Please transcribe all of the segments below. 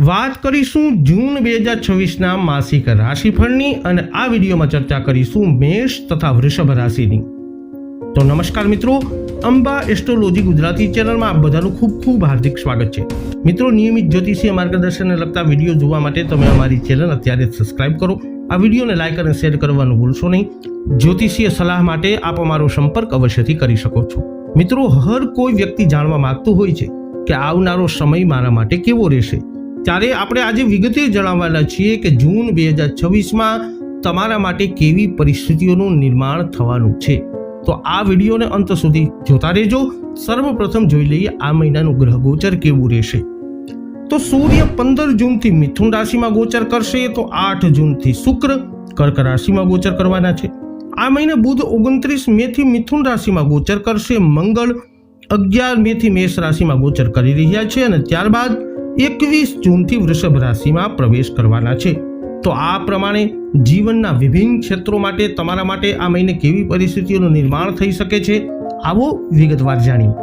વાત કરીશું જૂન 2026ના માસિક રાશિફળની અને આ વિડીયોમાં ચર્ચા કરીશું મેષ તથા વૃષભ રાશિની। તો નમસ્કાર મિત્રો, અંબા એસ્ટ્રોલોજી ગુજરાતી ચેનલમાં આપ બધાનું ખૂબ ખૂબ હાર્દિક સ્વાગત છે। મિત્રો, નિયમિત જ્યોતિષીય માર્ગદર્શનને લગતા વિડીયો જોવા માટે તમે અમારી ચેનલ અત્યારે સબસ્ક્રાઇબ કરો, આ વિડીયોને લાઇક અને શેર કરવાનું ભૂલશો નહીં। જ્યોતિષીય સલાહ માટે આપ અમારો સંપર્ક અવશ્યથી કરી શકો છો। મિત્રો, હર કોઈ વ્યક્તિ જાણવા માંગતું હોય છે કે આવનારો સમય મારા માટે કેવો રહેશે, ત્યારે આપણે આજે વિગતે જણાવવાના છીએ કે જૂન 2026માં તમારા માટે કેવી પરિસ્થિતિઓનું નિર્માણ થવાનું છે। તો આ વિડીયોને અંત સુધી જોતા રહેજો। સર્વપ્રથમ જોઈ લઈએ આ મહિનાનું ગ્રહ ગોચર કેવું રહેશે। તો સૂર્ય 15 જૂનથી મિથુન રાશિમાં ગોચર કરશે, તો 8 જૂનથી શુક્ર કર્ક રાશિમાં ગોચર કરવાના છે। આ મહિને બુધ 29 મેથી મિથુન રાશિમાં ગોચર કરશે, મંગળ 11 મેથી મેષ રાશિમાં ગોચર કરી રહ્યા છે અને ત્યારબાદ 21 જૂનથી વૃષભ રાશિમાં પ્રવેશ કરવાના છે। તો આ પ્રમાણે જીવનના વિભિન્ન ક્ષેત્રો માટે તમારા માટે આ મહિને કેવી પરિસ્થિતિઓનું નિર્માણ થઈ શકે છે, આવો વિગતવાર જાણીએ।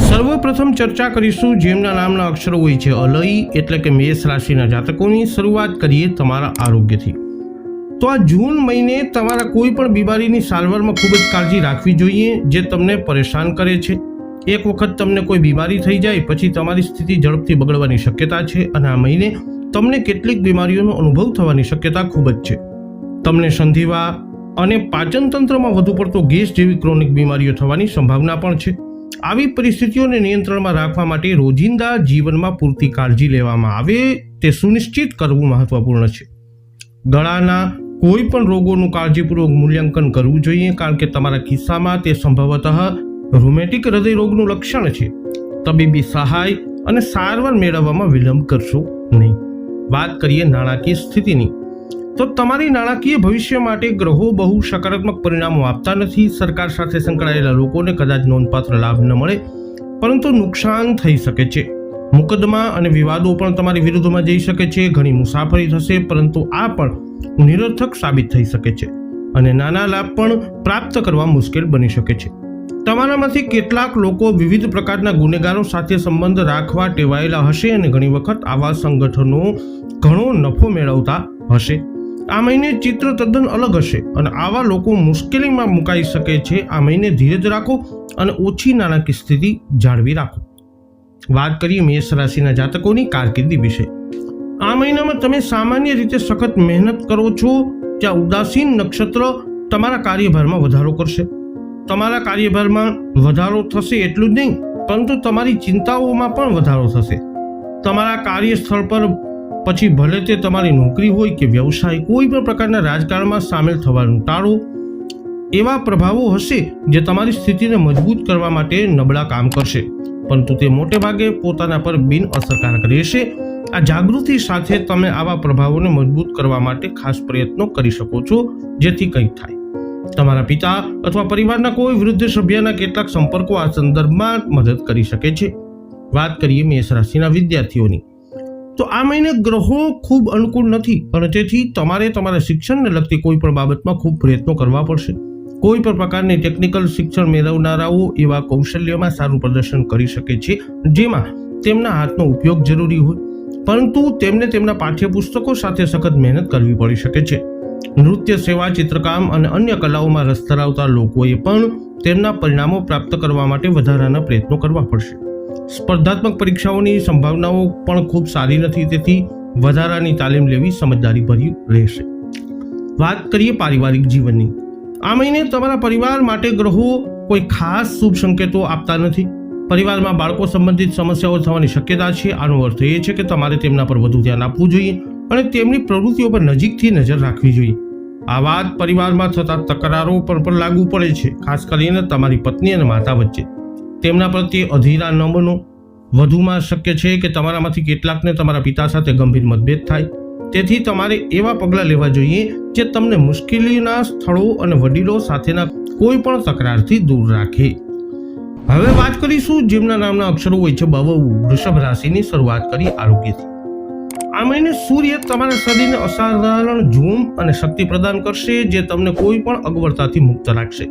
સર્વપ્રથમ ચર્ચા કરીશું જેમના નામના અક્ષરો હોય છે અલય, એટલે કે મેષ રાશિના જાતકોની। શરૂઆત કરીએ તમારા આરોગ્યથી। તો આ જૂન મહિને તમારા કોઈ પણ બીમારીની સારવારમાં ખૂબ જ કાળજી રાખવી જોઈએ જે તમને પરેશાન કરે છે। એક વખત તમને કોઈ બીમારી થઈ જાય પછી તમારી સ્થિતિ ઝડપથી બગડવાની શક્યતા છે અને આ મહિને તમને કેટલીક બીમારીઓનો અનુભવ થવાની શક્યતા ખૂબ જ છે। તમને સંધિવા અને પાચન તંત્રમાં વધુ પડતો ગેસ જેવી ક્રોનિક બીમારીઓ થવાની સંભાવના પણ છે। આવી પરિસ્થિતિઓને નિયંત્રણમાં રાખવા માટે રોજિંદા જીવનમાં પૂરતી કાળજી લેવામાં આવે તે સુનિશ્ચિત કરવું મહત્વપૂર્ણ છે। ગળાના કોઈ પણ રોગોનું કાળજીપૂર્વક મૂલ્યાંકન કરવું જોઈએ, કારણ કે તમારા કિસ્સામાં તે સંભવતઃ રૂમેટિક હૃદય રોગનું લક્ષણ છે। તબીબી સહાય અને સારવાર મેળવવામાં વિલંબ કરશો નહીં। વાત કરીએ નાણાકીય સ્થિતિની। તો તમારી નાણાકીય ભવિષ્ય માટે ગ્રહો બહુ સકારાત્મક પરિણામો આપતા નથી। સરકાર સાથે સંકળાયેલા લોકોને કદાચ નોંધપાત્ર લાભ ન મળે, પરંતુ નુકસાન થઈ શકે છે। મુકદ્દમા અને વિવાદો પણ તમારી વિરુદ્ધમાં જઈ શકે છે। ઘણી મુસાફરી થશે, પરંતુ આ પણ નિરર્થક સાબિત થઈ શકે છે અને નાના લાભ પણ પ્રાપ્ત કરવા મુશ્કેલ બની શકે છે। તમારામાંથી કેટલાક લોકો વિવિધ પ્રકારના ગુનેગારો સાથે સંબંધ રાખવા ટેવાયેલા હશે અને ઘણી વખત આવા સંગઠનો ઘણો નફો મેળવતા હશે। આ મહિને ચિત્ર તદ્દન અલગ હશે અને આવા લોકો મુશ્કેલીમાં મુકાઈ શકે છે। આ મહિને ધીરજ રાખો અને ઓછી નાણાકીય સ્થિતિ જાળવી રાખો। વાત કરીએ મેષ રાશિના જાતકોની કારકિર્દી વિશે। આ મહિનામાં તમે સામાન્ય રીતે સખત મહેનત કરો છો, ત્યાં ઉદાસીન નક્ષત્ર તમારા કાર્યભારમાં વધારો કરશે। તમારા કાર્યભારમાં વધારો થશે એટલું જ નહીં, પરંતુ તમારી ચિંતાઓમાં પણ વધારો થશે। તમારા કાર્યસ્થળ પર પછી ભલે તે તમારી નોકરી હોય કે વ્યવસાય, કોઈ પણ પ્રકારના રાજકારણમાં સામેલ થવાનું ટાળો। એવા પ્રભાવો હશે જે તમારી સ્થિતિને મજબૂત કરવા માટે નબળા કામ કરશે, પરંતુ તે મોટે ભાગે પોતાના પર બિન અસરકારક રહેશે। આ જાગૃતિ સાથે તમે આવા પ્રભાવોને મજબૂત કરવા માટે ખાસ પ્રયત્નો કરી શકો છો જેથી કંઈક થાય। તમારા પિતા અથવા પરિવારના કોઈ વૃદ્ધ સભ્યના કેટલાક સંપર્કો આ સંદર્ભમાં મદદ કરી શકે છે। વાત કરીએ મેષ રાશિના વિદ્યાર્થીઓની। તો આ મહિને ગ્રહો ખૂબ અનુકૂળ નથી અને તેથી તમારે તમારા શિક્ષણને લગતી કોઈ પણ બાબતમાં ખૂબ પ્રયત્નો કરવા પડશે। કોઈ પણ પ્રકારની ટેકનિકલ શિક્ષણ મેળવનારાઓ એવા કૌશલ્યમાં સારું પ્રદર્શન કરી શકે છે જેમાં તેમના હાથનો ઉપયોગ જરૂરી હોય, પરંતુ તેમને તેમના પાઠ્યપુસ્તકો સાથે સખત મહેનત કરવી પડી શકે છે। નૃત્ય, સેવા, ચિત્રકામ અને અન્ય કલાઓમાં રસ ધરાવતા લોકોએ પણ તેમના પરિણામો પ્રાપ્ત કરવા માટે વધારાના પ્રયત્નો કરવા પડશે। સ્પર્ધાત્મક પરીક્ષાઓની સંભાવનાઓ પણ ખૂબ સારી નથી, તેથી વધારાની તાલીમ લેવી સમજદારીભર્યું રહેશે। વાત કરીએ પારિવારિક જીવનની। આ મહિને તમારા પરિવાર માટે ગ્રહો કોઈ ખાસ શુભ સંકેતો આપતા નથી। પરિવારમાં બાળકો સંબંધિત સમસ્યાઓ થવાની શક્યતા છે। આનો અર્થ એ છે કે તમારે તેમના પર વધુ ધ્યાન આપવું જોઈએ અને તેમની પ્રવૃત્તિઓ પર નજીકથી નજર રાખવી જોઈએ। આ વાત પરિવારમાં થતા તકરારો પર પણ લાગુ પડે છે, ખાસ કરીને તમારી પત્ની અને માતા વચ્ચે। તેમના પ્રત્યે અધીરા ન બનો। વધુમાં શક્ય છે કે તમારામાંથી કેટલાકને તમારા પિતા સાથે ગંભીર મતભેદ થાય, તેથી તમારે એવા પગલાં લેવા જોઈએ જે તમને મુશ્કેલીના સ્થળો અને વડીલો સાથેના કોઈ પણ તકરારથી દૂર રાખે। હવે વાત કરીશું જેમના નામના અક્ષરો હોય છે બવ, વૃષભ રાશિની। શરૂઆત કરી આરોગ્યથી। આ મહિને સૂર્ય તમારા શરીરને અસાધારણ જોમ અને શક્તિ પ્રદાન કરશે જે તમને કોઈ પણ અગવડતાથી મુક્ત રાખશે।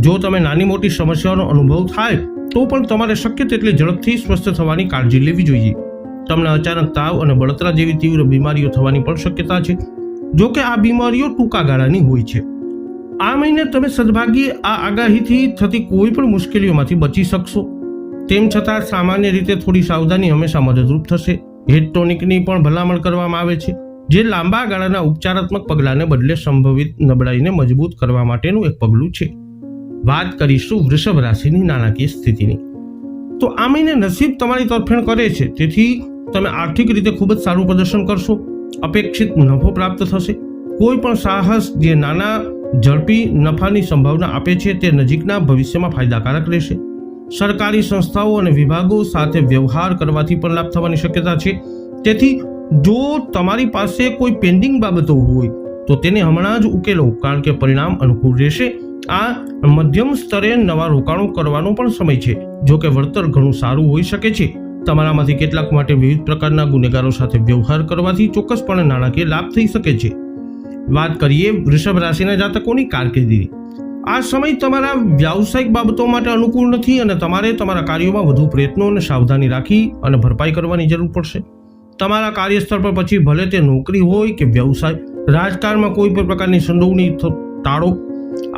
જો તમે નાની મોટી સમસ્યાઓનો અનુભવ થાય તો પણ તમારે શક્ય તેટલી ઝડપથી સ્વસ્થ થવાની કાળજી લેવી જોઈએ। તમને અચાનક તાવ અને બળતરા જેવી તીવ્ર બીમારીઓ થવાની પણ શક્યતા છે. જો કે આ બીમારીઓ ટૂંકા ગાળાની હોય છે. આ મહિને તમે સદભાગ્યે આ આગાહીથી થતી કોઈ પણ મુશ્કેલીઓમાંથી બચી શકશો. તેમ છતાં સામાન્ય રીતે થોડી સાવધાની હંમેશા મદદરૂપ થશે. હેડ ટોનિકની પણ ભલામણ કરવામાં આવે છે, જે લાંબા ગાળાના ઉપચારાત્મક પગલાંને બદલે સંભવિત નબળાઈને મજબૂત કરવા માટેનું એક પગલું છે. વાત કરીશું વૃષભ રાશિની નાણાકીય સ્થિતિની. તો આ મહિને નસીબ તમારી તરફેણ કરે છે, તેથી તમે આર્થિક રીતે ખૂબ જ સારું પ્રદર્શન કરશો. અપેક્ષિત નફો પ્રાપ્ત થશે. કોઈ પણ સાહસ જે નાના ઝડપી નફાની સંભાવના આપે છે તે નજીકના ભવિષ્યમાં ફાયદાકારક રહેશે. સરકારી સંસ્થાઓ અને વિભાગો સાથે વ્યવહાર કરવાથી પણ લાભ થવાની શક્યતા છે. તેથી જો તમારી પાસે કોઈ પેન્ડિંગ બાબતો હોય તો તેને હમણાં જ ઉકેલો, કારણ કે પરિણામ અનુકૂળ રહેશે. આ મધ્યમ સ્તરે નવા રોકાણો કરવાનો પણ સમય છે. જો કે વળતર ઘણું સારું હોઈ શકે છે. તમારામાંથી કેટલાક માટે વિવિધ પ્રકારના ગુનેગારો સાથે વ્યવહાર કરવાથી ચોક્કસપણે નાણાકીય લાભ થઈ શકે છે. વાત કરીએ વૃષભ રાશિના જાતકોની કારકિર્દીની. આ સમય તમારા વ્યાવસાયિક બાબતો માટે અનુકૂળ નથી અને તમારે તમારા કાર્યોમાં વધુ પ્રયત્નો અને સાવધાની રાખી અને ભરપાઈ કરવાની જરૂર પડશે. તમારા કાર્યસ્થળ પર પછી ભલે તે નોકરી હોય કે વ્યવસાય, રાજકારણમાં કોઈ પણ પ્રકારની સંડોવણી ટાળો.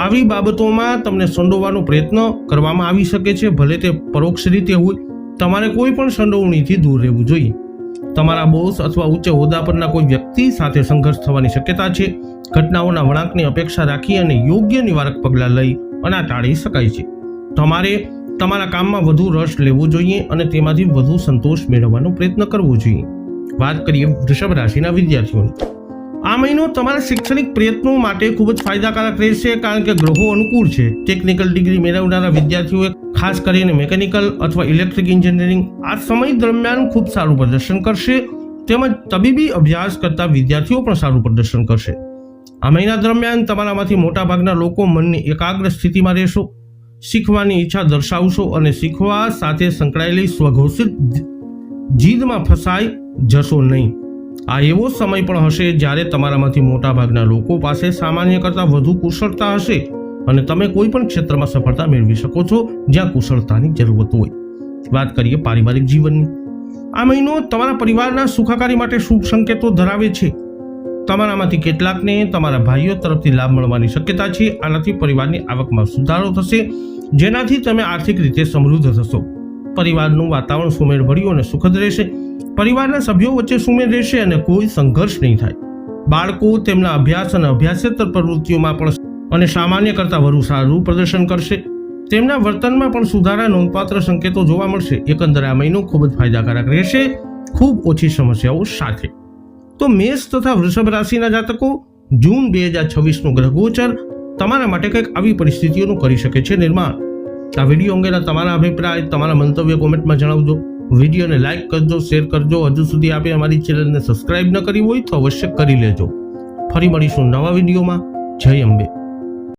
આવી બાબતોમાં તમને સંડોવવાનો પ્રયત્ન કરવામાં આવી શકે છે, ભલે તે પરોક્ષ રીતે હોય. તમારે કોઈ પણ સંડોવણીથી દૂર રહેવું જોઈએ. તમારા બોસ અથવા ઉચ્ચ હોદ્દા પરના કોઈ વ્યક્તિ સાથે સંઘર્ષ થવાની શક્યતા છે. ઘટનાઓના વળાંકની અપેક્ષા રાખી અને યોગ્ય નિવારક પગલાં લઈ અને ટાળી શકાય છે. તમારે તમારા કામમાં વધુ રસ લેવો જોઈએ અને તેમાંથી વધુ સંતોષ મેળવવાનો પ્રયત્ન કરવો જોઈએ. વાત કરીએ વૃષભ રાશિના વિદ્યાર્થીઓની. આ મહિનો તમારા શૈક્ષણિક પ્રયત્નો માટે ખૂબ જ ફાયદાકારક રહેશે, કારણ કે ગ્રહો અનુકૂળ છે. ટેકનિકલ ડિગ્રી મેળવનારા વિદ્યાર્થીઓએ ખાસ કરીને મિકેનિકલ અથવા ઇલેક્ટ્રિક એન્જિનિયરિંગ આ સમય દરમિયાન ખૂબ સારું પ્રદર્શન કરશે. તેમજ તબીબી અભ્યાસ કરતા વિદ્યાર્થીઓ પણ સારું પ્રદર્શન કરશે. આ મહિના દરમિયાન તમારામાંથી મોટાભાગના લોકો મનની એકાગ્ર સ્થિતિમાં રહેશો, શીખવાની ઈચ્છા દર્શાવશો અને શીખવા સાથે સંકળાયેલી સ્વઘોષિત જીદમાં ફસાઈ જશો નહીં. આ એવો સમય પણ હશે જ્યારે તમારામાંથી મોટાભાગના લોકો પાસે સામાન્ય કરતાં વધુ કુશળતા હશે અને તમે કોઈ પણ ક્ષેત્રમાં સફળતા મેળવી શકો છો જ્યાં કુશળતાની જરૂરત હોય. વાત કરીએ પારિવારિક જીવનની. આ મહિનો તમારા પરિવારના સુખાકારી માટે શુભ સંકેતો ધરાવે છે. તમારામાંથી કેટલાકને તમારા ભાઈઓ તરફથી લાભ મળવાની શક્યતા છે. આનાથી પરિવારની આવકમાં સુધારો થશે, જેનાથી તમે આર્થિક રીતે સમૃદ્ધ થશો. પરિવારનું વાતાવરણ સુમેળભર્યું અને સુખદ રહેશે. પરિવારના સભ્યો વચ્ચે સુમેળ રહેશે અને કોઈ સંઘર્ષ નહીં થાય. બાળકો તેમના અભ્યાસ અને અભ્યાસેતર પ્રવૃત્તિઓમાં પણ અને સામાન્ય કરતાં વધુ સારું પ્રદર્શન કરશે. તેમના વર્તનમાં પણ સુધારા નોંધપાત્ર સંકેતો જોવા મળશે. એકંદરે આ મહિનો ખૂબ જ ફાયદાકારક રહેશે, ખૂબ ઓછી સમસ્યાઓ સાથે. તો મેષ તથા વૃષભ રાશિના જાતકો, જૂન 2026નું ગ્રહ ગોચર તમારા માટે કંઈક આવી પરિસ્થિતિઓનું કરી શકે છે નિર્માણ. આ વિડીયો અંગેના તમારા અભિપ્રાય, તમારા મંતવ્ય કોમેન્ટમાં જણાવજો. વિડીયોને લાઇક કરજો, શેર કરજો. હજુ સુધી આપે અમારી ચેનલને સબસ્ક્રાઇબ ન કરી હોય તો અવશ્ય કરી લેજો. ફરી મળીશું નવા વિડીયોમાં. જય અંબે.